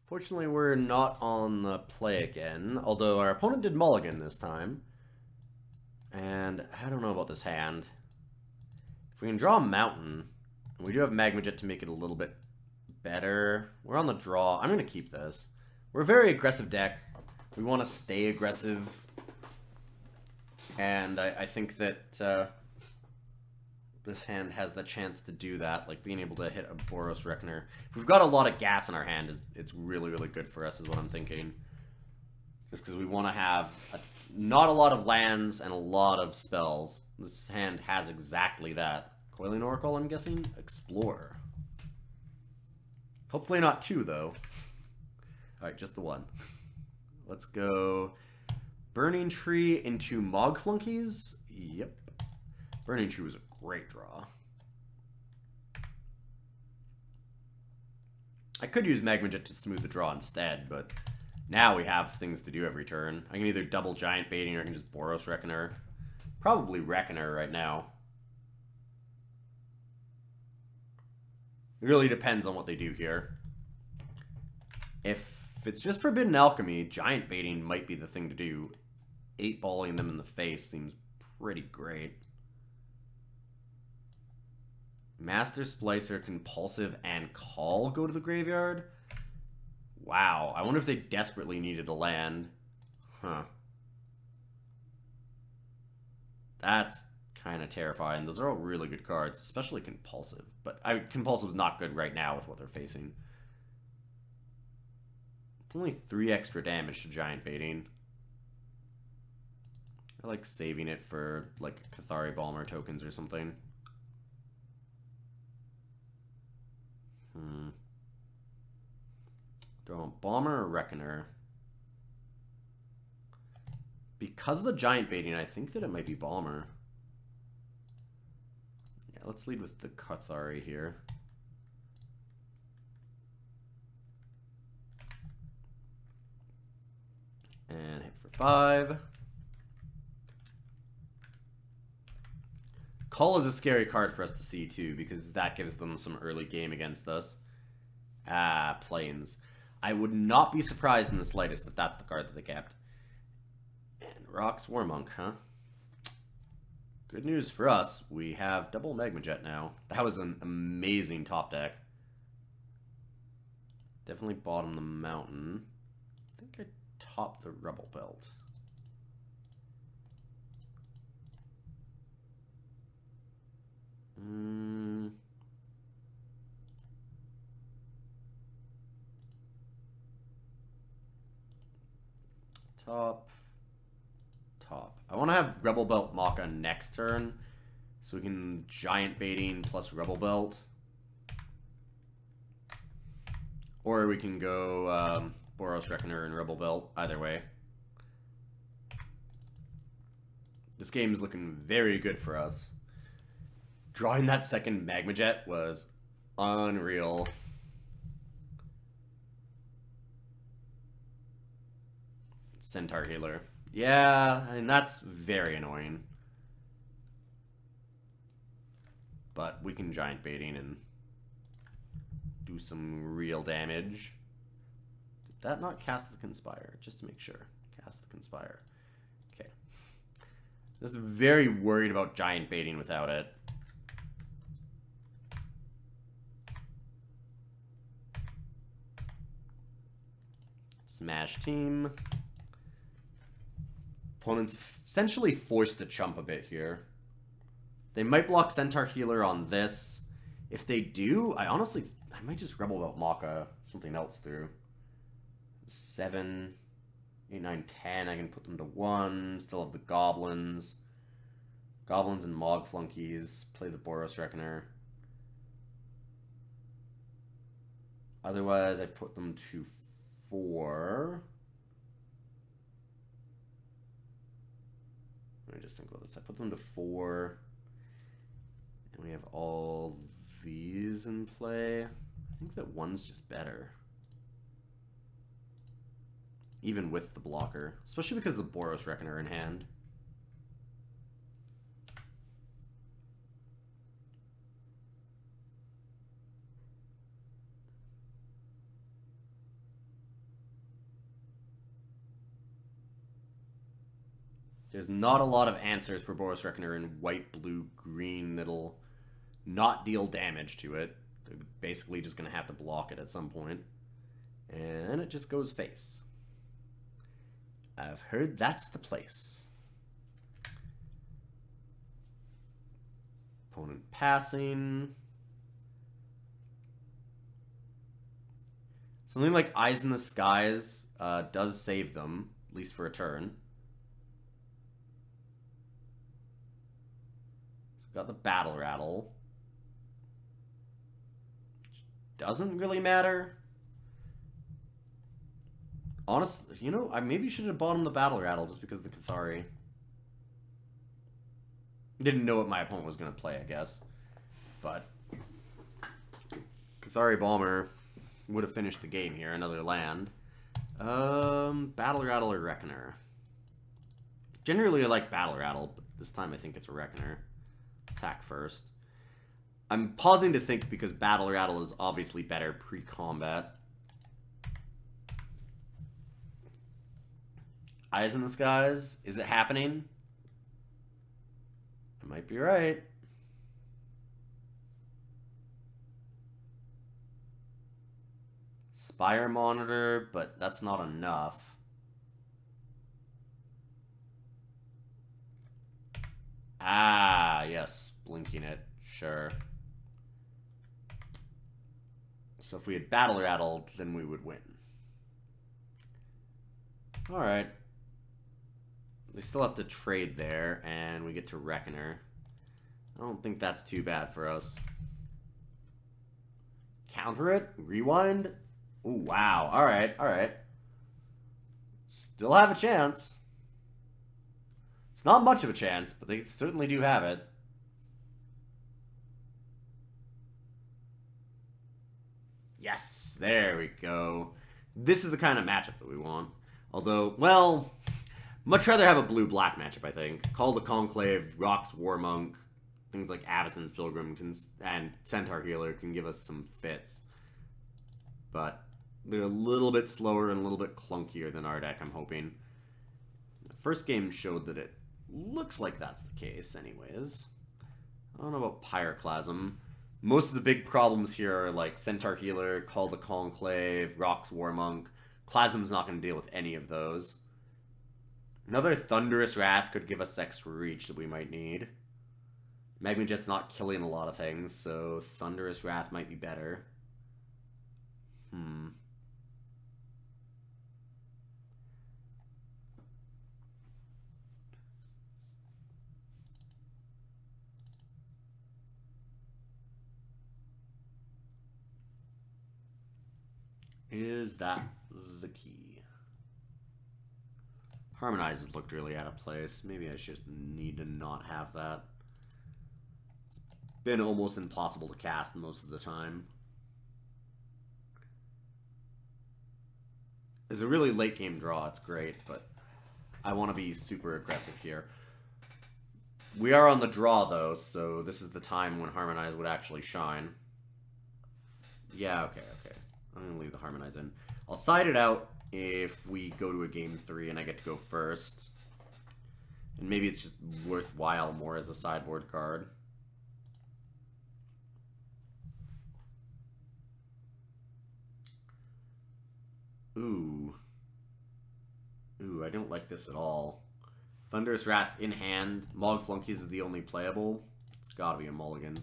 Fortunately, we're not on the play again, although our opponent did mulligan this time. And I don't know about this hand. If we can draw a mountain, and we do have Magma Jet to make it a little bit better. We're on the draw. I'm going to keep this. We're a very aggressive deck. We want to stay aggressive. And I think that this hand has the chance to do that, like being able to hit a Boros Reckoner. If we've got a lot of gas in our hand, it's really, really good for us is what I'm thinking. Just because we want to have not a lot of lands and a lot of spells. This hand has exactly that. Coiling Oracle, I'm guessing? Explorer. Hopefully not two, though. Alright, just the one. Let's go Burning Tree into Mog Flunkies. Yep. Burning Tree was a great draw. I could use Magma Jet to smooth the draw instead, but now we have things to do every turn. I can either double Giant Baiting or I can just Boros Reckoner. Probably Reckoner right now. It really depends on what they do here. If it's just Forbidden Alchemy, Giant Baiting might be the thing to do. 8-balling them in the face seems pretty great. Master Splicer, Compulsive, and Call go to the graveyard? Wow, I wonder if they desperately needed a land. Huh. That's kind of terrifying. Those are all really good cards, especially Compulsive. But Compulsive's not good right now with what they're facing. It's only 3 extra damage to Giant Baiting. I like saving it for, like, Cathari Balmer tokens or something. Do I want Bomber or Reckoner? Because of the Giant Baiting, I think that it might be Bomber. Yeah, let's lead with the Cathari here. And hit for 5. Call is a scary card for us to see, too, because that gives them some early game against us. Plains. I would not be surprised in the slightest if that's the card that they kept. And Rock's Warmonk, huh? Good news for us. We have double Magma Jet now. That was an amazing top deck. Definitely bottom the mountain. I think I topped the Rubble Belt. Top. I want to have Rebel Belt Maka next turn, so we can Giant Baiting plus Rebel Belt. Or we can go Boros Reckoner and Rebel Belt, either way. This game is looking very good for us. Drawing that second Magma Jet was unreal. Centaur Healer. Yeah, and that's very annoying. But we can Giant Baiting and do some real damage. Did that not cast the Conspire? Just to make sure. Cast the Conspire. Okay. Just very worried about Giant Baiting without it. Smash team. Opponent's essentially forced to chump a bit here. They might block Centaur Healer on this. If they do, I might just Rebel Belt Maka something else through. 7, 8, 9, 10. I can put them to 1. Still have the Goblins. Goblins and Mog Flunkies. Play the Boros Reckoner. Otherwise, I put them to 4. Let me just think about this. I put them to 4. And we have all these in play. I think that 1's just better. Even with the blocker. Especially because of the Boros Reckoner in hand. There's not a lot of answers for Boris Reckoner in white, blue, green that'll not deal damage to it. They're basically just going to have to block it at some point. And it just goes face. I've heard that's the place. Opponent passing. Something like Eyes in the Skies does save them, at least for a turn. So got the Battle Rattle. Doesn't really matter. Honestly, you know, I maybe should have bought him the Battle Rattle just because of the Cathari. Didn't know what my opponent was going to play, I guess. But Cathari Bomber would have finished the game here. Another land. Battle Rattle or Reckoner? Generally, I like Battle Rattle, but this time I think it's a Reckoner. Attack first. I'm pausing to think because Battle Rattle is obviously better pre-combat. Eyes in the Skies? Is it happening? I might be right. Spire Monitor, but that's not enough. Ah, yes, blinking it. Sure. So if we had Battle Rattled, then we would win. Alright. We still have to trade there, and we get to Reckoner. I don't think that's too bad for us. Counter it? Rewind? Ooh, wow. Alright, alright. Still have a chance. It's not much of a chance, but they certainly do have it. Yes, there we go. This is the kind of matchup that we want. Although, well, much rather have a blue-black matchup, I think. Call the Conclave, Rock's Warmonk, things like Avacyn's Pilgrim and Centaur Healer can give us some fits. But they're a little bit slower and a little bit clunkier than our deck, I'm hoping. The first game showed that it looks like that's the case, anyways. I don't know about Pyroclasm. Most of the big problems here are like Centaur Healer, Call the Conclave, Rock's Warmonk. Clasm's not going to deal with any of those. Another Thunderous Wrath could give us extra reach that we might need. Magma Jet's not killing a lot of things, so Thunderous Wrath might be better. Is that the key? Harmonize has looked really out of place. Maybe I just need to not have that. It's been almost impossible to cast most of the time. It's a really late game draw. It's great, but I want to be super aggressive here. We are on the draw, though, so this is the time when Harmonize would actually shine. Yeah, okay. I'm going to leave the Harmonize in. I'll side it out if we go to a game 3 and I get to go first. And maybe it's just worthwhile more as a sideboard card. Ooh, I don't like this at all. Thunderous Wrath in hand. Mog Flunkies is the only playable. It's gotta be a mulligan.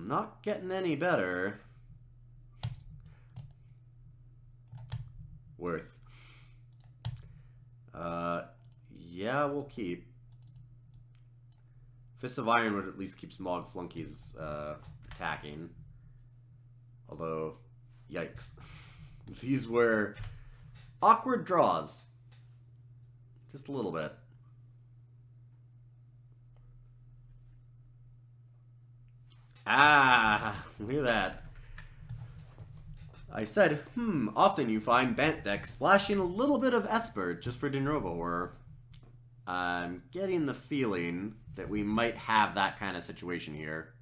Not getting any better. Worth. Yeah, we'll keep. Fist of Iron would at least keeps Mog Flunkies attacking. Although, yikes. These were awkward draws. Just a little bit. Ah, look at that. I said, often you find Bant decks splashing a little bit of Esper just for De Novo Horror. I'm getting the feeling that we might have that kind of situation here.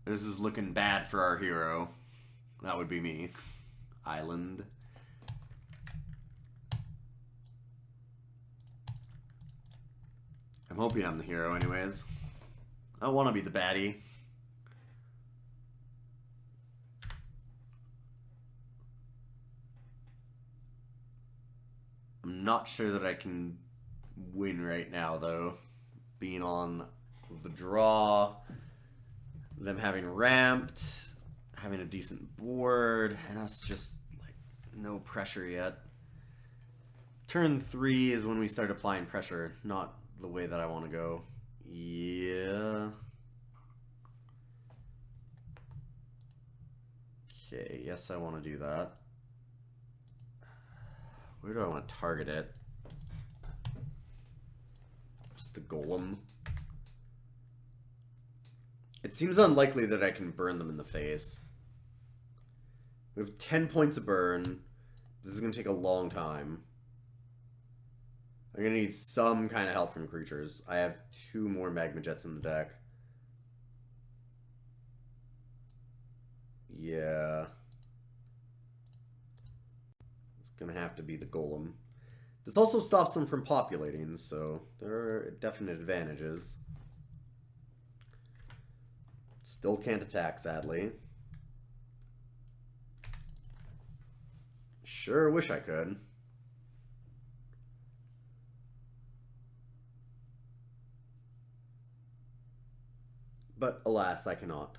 This is looking bad for our hero. That would be me. Island. I'm hoping I'm the hero anyways. I don't want to be the baddie. I'm not sure that I can win right now, though. Being on the draw, them having ramped, having a decent board, and us just, like, no pressure yet. Turn 3 is when we start applying pressure, not the way that I want to go. Yeah. Okay, yes, I want to do that. Where do I want to target it? Just the golem. It seems unlikely that I can burn them in the face. We have 10 points of burn. This is going to take a long time. I'm going to need some kind of help from creatures. I have 2 more magma jets in the deck. Yeah. It's going to have to be the golem. This also stops them from populating, so there are definite advantages. Still can't attack, sadly. Sure wish I could. But alas, I cannot.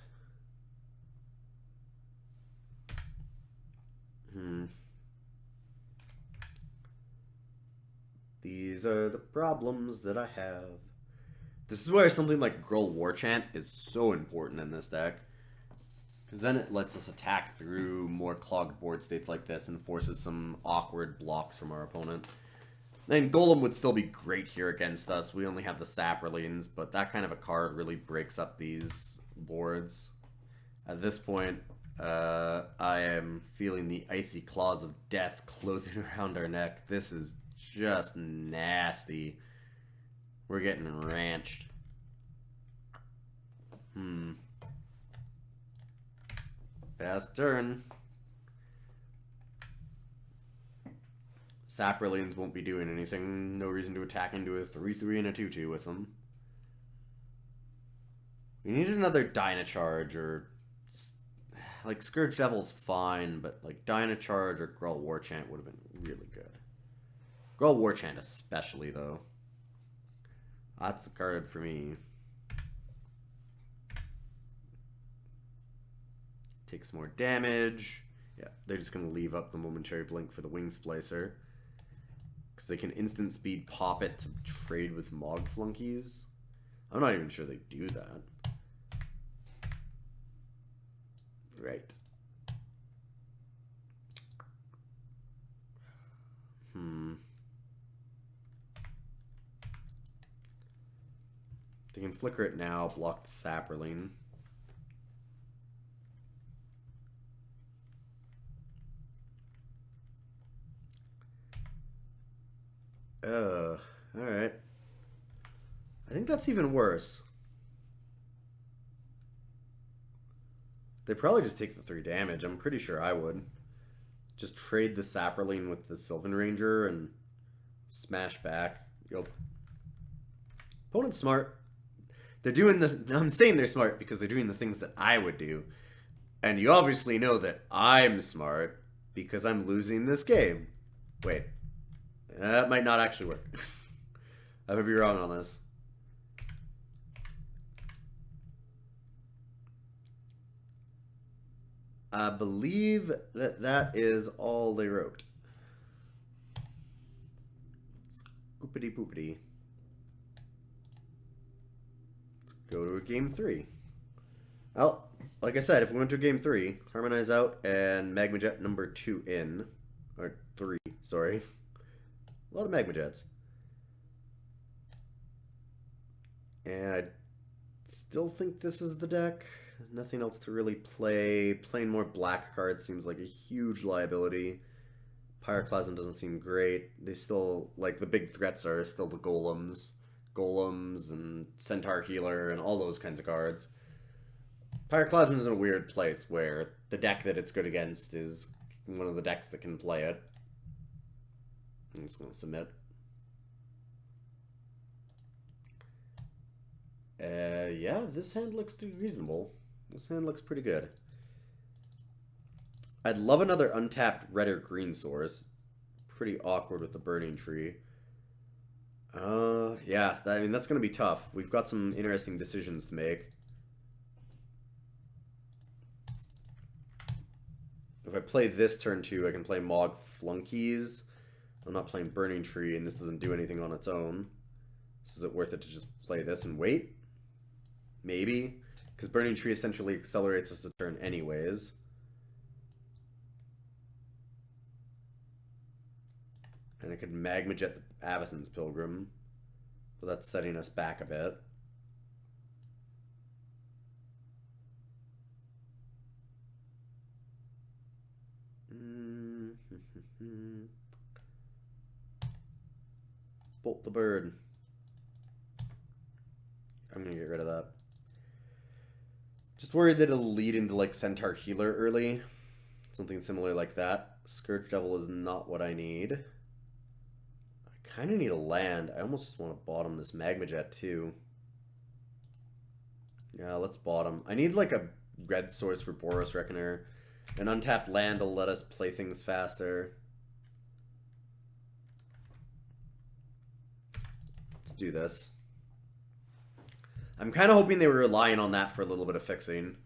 These are the problems that I have. This is where something like Gruul Warchant is so important in this deck. Because then it lets us attack through more clogged board states like this and forces some awkward blocks from our opponent. Then Golem would still be great here against us. We only have the Saprolines, but that kind of a card really breaks up these boards. At this point, I am feeling the icy claws of death closing around our neck. This is just nasty. We're getting ranched. Fast turn. Saprolines won't be doing anything. No reason to attack into a 3/3 and a 2/2 with them. We need another Dynacharge or... Like, Scourge Devil's fine, but like Dynacharge or Gruul Warchant would have been really good. Gruul Warchant especially, though. That's the card for me. Takes more damage. Yeah, they're just going to leave up the Momentary Blink for the Wing Splicer. Because they can instant speed pop it to trade with Mog Flunkies. I'm not even sure they do that. Right. They can flicker it now, block the Saproline. Alright. I think that's even worse. They probably just take the 3 damage. I'm pretty sure I would. Just trade the Saproline with the Sylvan Ranger and smash back. Yup. Opponent's smart. They're doing the... I'm saying they're smart because they're doing the things that I would do. And you obviously know that I'm smart because I'm losing this game. Wait. That might not actually work. I might be wrong on this. I believe that that is all they wrote. Scoopity poopity. Let's go to a game 3. Well, like I said, if we went to a game 3, Harmonize out and Magma Jet number 2 in. Or 3, sorry. A lot of Magma Jets. And I still think this is the deck. Nothing else to really play. Playing more black cards seems like a huge liability. Pyroclasm doesn't seem great. They still, like, the big threats are still the Golems. Golems and Centaur Healer and all those kinds of cards. Pyroclasm is in a weird place where the deck that it's good against is one of the decks that can play it. I'm just going to submit. Yeah, this hand looks reasonable. This hand looks pretty good. I'd love another untapped red or green source. Pretty awkward with the burning tree. Yeah, I mean, that's going to be tough. We've got some interesting decisions to make. If I play this turn 2, I can play Mog Flunkies. I'm not playing Burning Tree, and this doesn't do anything on its own. So is it worth it to just play this and wait? Maybe. Because Burning Tree essentially accelerates us a turn anyways. And I could Magma Jet the Avacyn's Pilgrim. But that's setting us back a bit. Bolt the bird. I'm gonna get rid of that. Just worried that it'll lead into like Centaur Healer early. Something similar like that. Scourge Devil is not what I need. I kind of need a land. I almost just want to bottom this Magma Jet too. Yeah, let's bottom. I need like a red source for Boros Reckoner. An untapped land will let us play things faster. Let's do this. I'm kind of hoping they were relying on that for a little bit of fixing.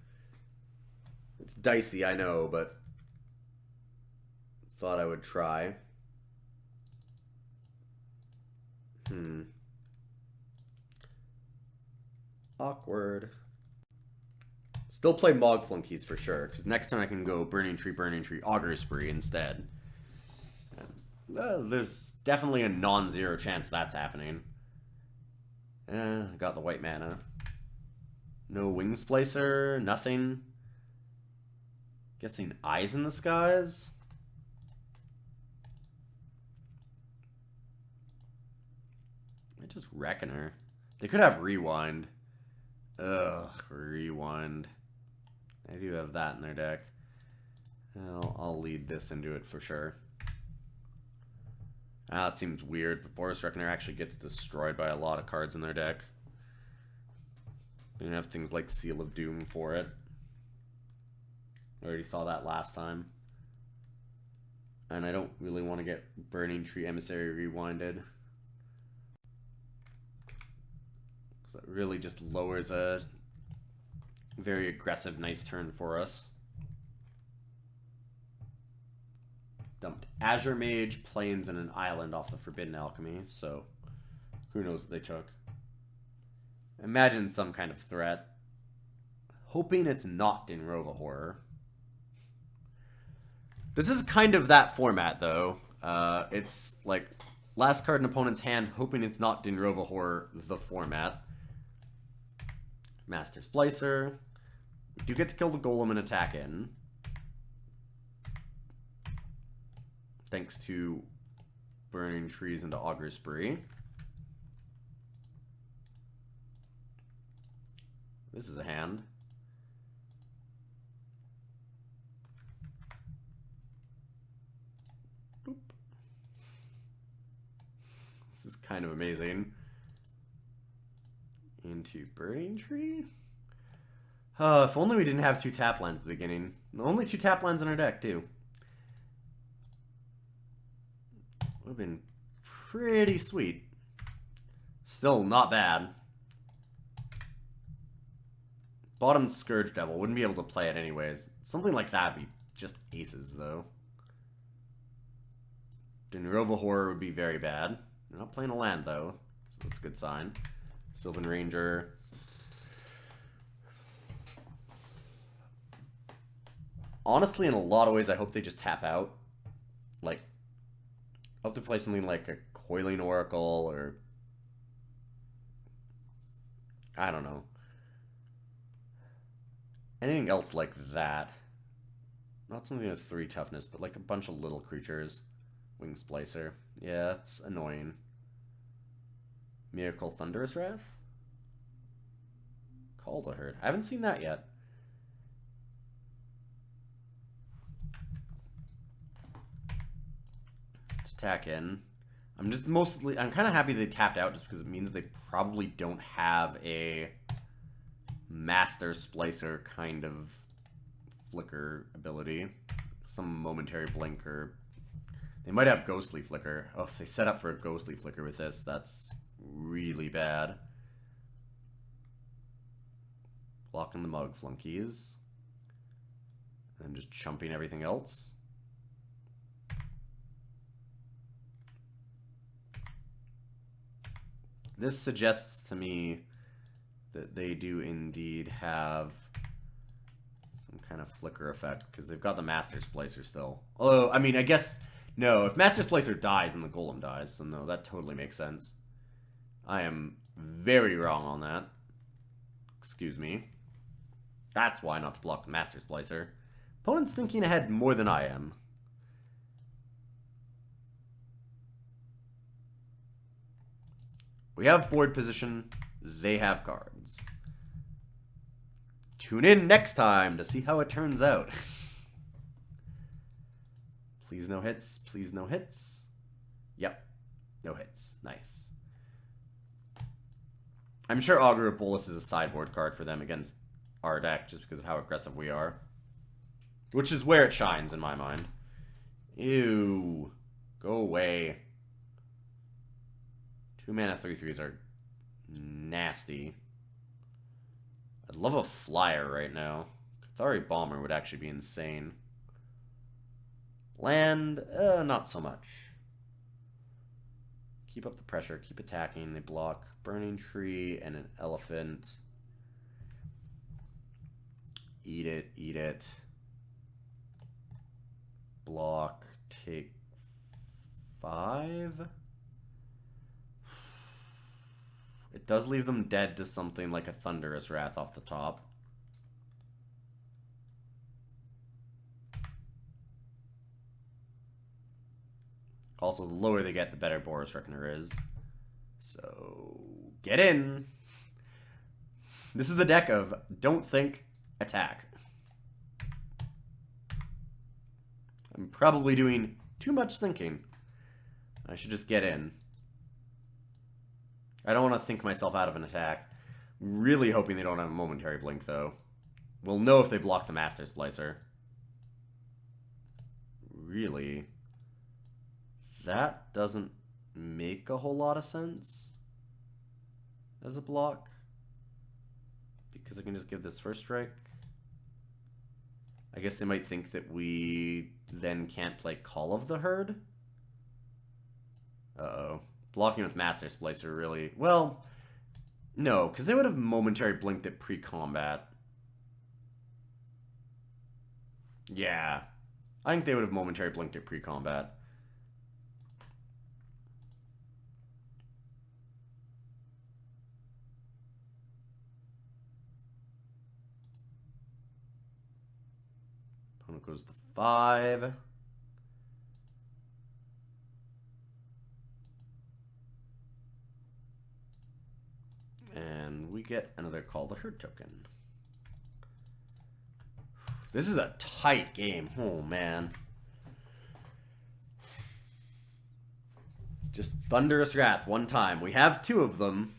It's dicey, I know, but thought I would try. Awkward. Still play Mog Flunkies for sure, because next time I can go Burning Tree, Augur Spree instead. There's definitely a non-zero chance that's happening. Got the white mana. No Wing Splicer, nothing. Guessing Eyes in the Skies? I just Reckoner. They could have Rewind. Ugh, Rewind. I do have that in their deck. I'll lead this into it for sure. That seems weird, but Boros Reckoner actually gets destroyed by a lot of cards in their deck. They have things like Seal of Doom for it. I already saw that last time. And I don't really want to get Burning Tree Emissary rewinded. Because that really just lowers a very aggressive nice turn for us. Dumped Azure Mage, Plains, and an island off the Forbidden Alchemy, so who knows what they took. Imagine some kind of threat. Hoping it's not Dinrova Horror. This is kind of that format, though. It's like last card in opponent's hand, hoping it's not Dinrova Horror, the format. Master Splicer. We do get to kill the Golem and attack in. Thanks to Burning Trees into Augur Spree. This is a hand. Boop. This is kind of amazing. Into Burning Tree? If only we didn't have 2 tap lands at the beginning. Only 2 tap lands in our deck, too. Would have been pretty sweet. Still not bad. Bottom Scourge Devil. Wouldn't be able to play it anyways. Something like that would be just aces, though. Dinrova Horror would be very bad. You're not playing a land, though, so that's a good sign. Sylvan Ranger. Honestly, in a lot of ways, I hope they just tap out. Like, I'll have to play something like a Coiling Oracle, or I don't know. Anything else like that. Not something with 3 toughness, but like a bunch of little creatures. Wing Splicer. Yeah, it's annoying. Miracle Thunderous Wrath? Call to Herd. I haven't seen that yet. attack in. I'm kind of happy they tapped out just because it means they probably don't have a Master Splicer kind of flicker ability. Some momentary blink, or they might have Ghostly Flicker. Oh, if they set up for a Ghostly Flicker with this, that's really bad. Blocking the Mug Flunkies. And just chumping everything else. This suggests to me that they do indeed have some kind of flicker effect, because they've got the Master Splicer still. Although, I mean, I guess, no, if Master Splicer dies, then the Golem dies, so no, that totally makes sense. I am very wrong on that. Excuse me. That's why not to block the Master Splicer. Opponent's thinking ahead more than I am. We have board position. They have cards. Tune in next time to see how it turns out. Please no hits. Please no hits. Yep. No hits. Nice. I'm sure Augur of Bolus is a sideboard card for them against our deck just because of how aggressive we are. Which is where it shines in my mind. Ew. Go away. 2 mana 3/3s are nasty. I'd love a flyer right now. Cathari Bomber would actually be insane. Land, not so much. Keep up the pressure, keep attacking. They block Burning Tree and an Elephant. Eat it, eat it. Block, take 5. It does leave them dead to something like a Thunderous Wrath off the top. Also, the lower they get, the better Boros Reckoner is. So, get in! This is the deck of don't think, attack. I'm probably doing too much thinking. I should just get in. I don't want to think myself out of an attack. Really hoping they don't have a momentary blink, though. We'll know if they block the Master Splicer. Really? That doesn't make a whole lot of sense as a block. Because I can just give this first strike. I guess they might think that we then can't play Call of the Herd. Uh-oh. Blocking with Master Splicer really... Well, no, because they would have momentary blinked it pre-combat. Yeah. I think they would have momentary blinked it pre-combat. Opponent goes to 5. And we get another Call the Herd token. This is a tight game. Oh, man. Just Thunderous Wrath one time. We have 2 of them.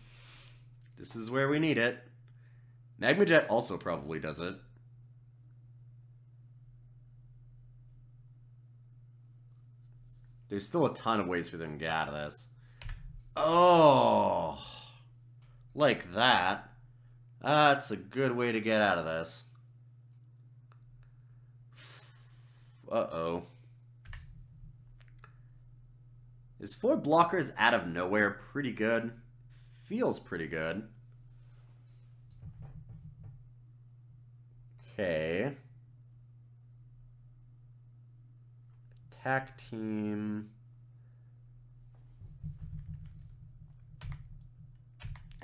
This is where we need it. Magma Jet also probably does it. There's still a ton of ways for them to get out of this. Oh... Like that. That's a good way to get out of this. Uh-oh. Is 4 blockers out of nowhere pretty good? Feels pretty good. Okay. Attack team...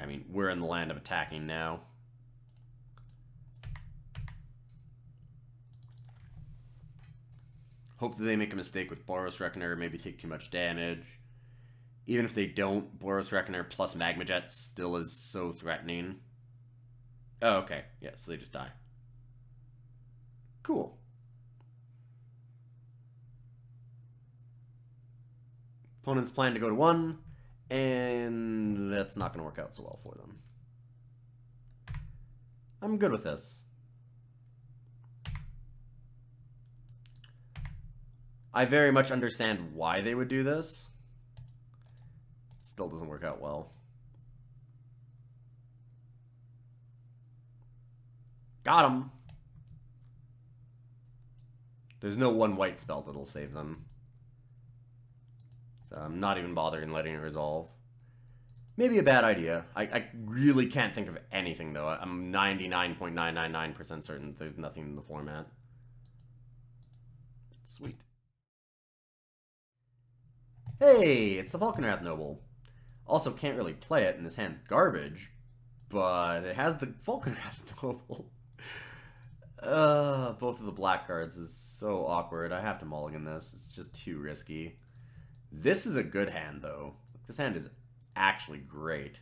I mean, we're in the land of attacking now. Hope that they make a mistake with Boros Reckoner, maybe take too much damage. Even if they don't, Boros Reckoner plus Magma Jet still is so threatening. Oh, okay. Yeah, so they just die. Cool. Opponents plan to go to 1, and that's not going to work out so well for them. I'm good with this. I very much understand why they would do this. Still doesn't work out well. Got him. There's no one white spell that'll save them. So I'm not even bothering letting it resolve. Maybe a bad idea. I really can't think of anything, though. I'm 99.999% certain there's nothing in the format. Sweet. Hey, it's the Falconwrath Noble. Also, can't really play it, and this hand's garbage, but it has the Falconwrath Noble. Both of the black cards is so awkward. I have to mulligan this. It's just too risky. This is a good hand, though. This hand is actually great.